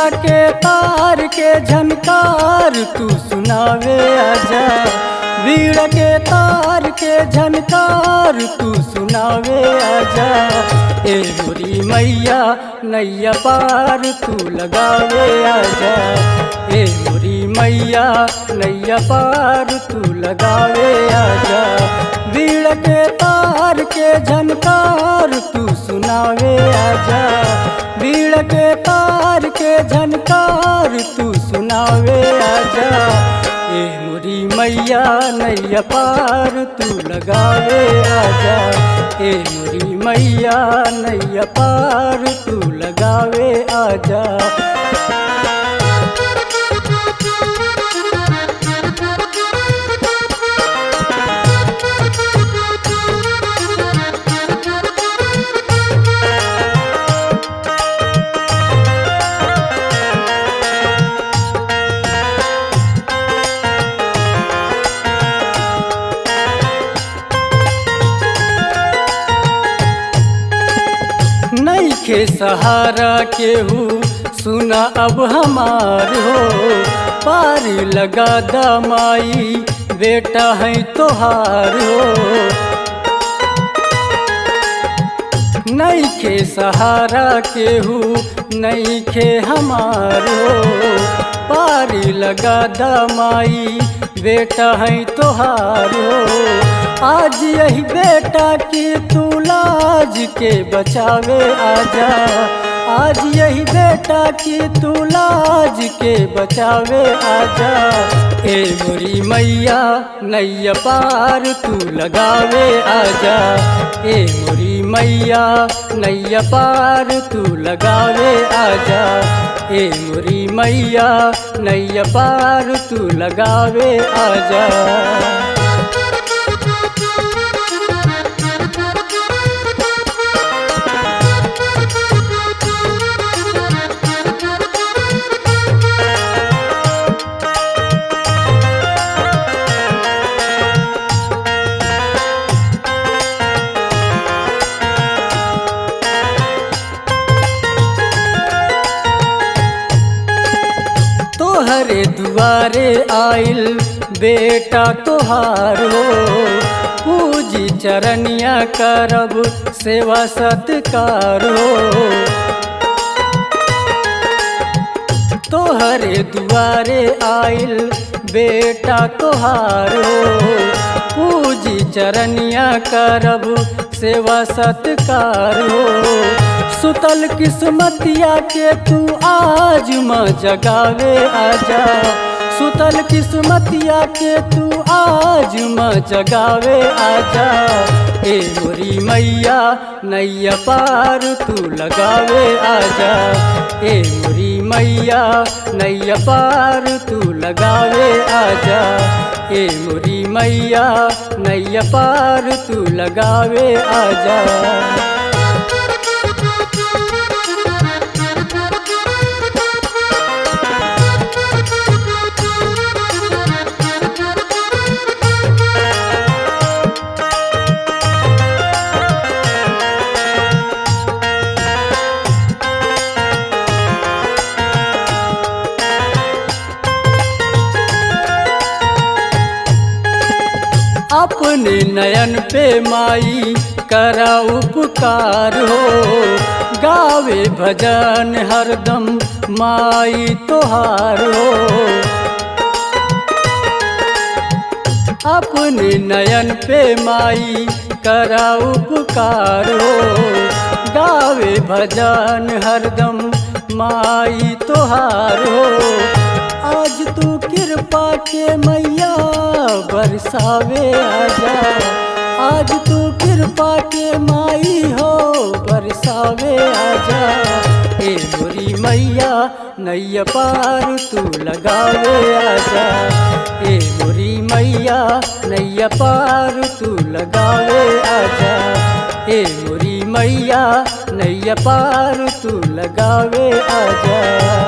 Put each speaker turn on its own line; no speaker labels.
बीड़ा के तार के झनकार तू सुनावे आजा। बीड़ा के तार के झनकार तू सुनावे आजा। ए मोरी मैया नैया पार तू लगावे आजा। ए मोरी मैया नैया पार तू लगावे आजा। बीड़ा के तार के झनकार तू सुनावे आजा। बीड़ा के तार के झनकार तू सुनावे आजा। ए मोरी मैया नैया पार तू लगावे आजा। ए मोरी मैया नैया पार तू लगावे आजा। नइखे सहारा केहू सुना अब हमार हो। पार लगा दमाई बेटा है तोहार हो। नइखे सहारा केहू नइखे हमार हो। पार लगा दमाई बेटा है तोहार हो। आज यही बेटा की तू लाज के बचावे आजा। आज यही बेटा की तू लाज के बचावे आजा। ए मोरी मैया नैया पार तू लगावे आजा। ए मोरी मैया नैया पार तू लगावे आजा। ए मोरी मैया नैया पार तू लगावे आजा। तोहरे दुआरे आइल बेटा तोहार हो। पूजी चरनिया करब सेवा सत्कार हो। तोहरे दुआरे आइल बेटा तोहार हो। पूजी चरनिया करब सेवा सत्कार हो। सुतल किस्मतिया के तू आज माँ जगावे आजा। सुतल किस्मतिया के तू आज माँ जगावे आजा। ए मोरी मैया नैया पार तू लगावे आजा। ए मोरी मैया नैया पार तू लगावे आजा। ए मोरी मैया नैया पार तू लगावे आजा। अपने नयन पे माई करा उपकार हो। गावे भजन हरदम माई तोहार हो। अपने नयन पे माई करा उपकार हो। गावे भजन हरदम माई तोहार हो। आज तू कृपा के मैया बरसावे आजा। आज तू कृपा के माई हो बरसावे आजा। ए मोरी मैया नैया पार तू लगावे आजा। ए मोरी मैया नैया पार तू लगावे आजा। ए मोरी मैया नैया पार तू लगावे आजा।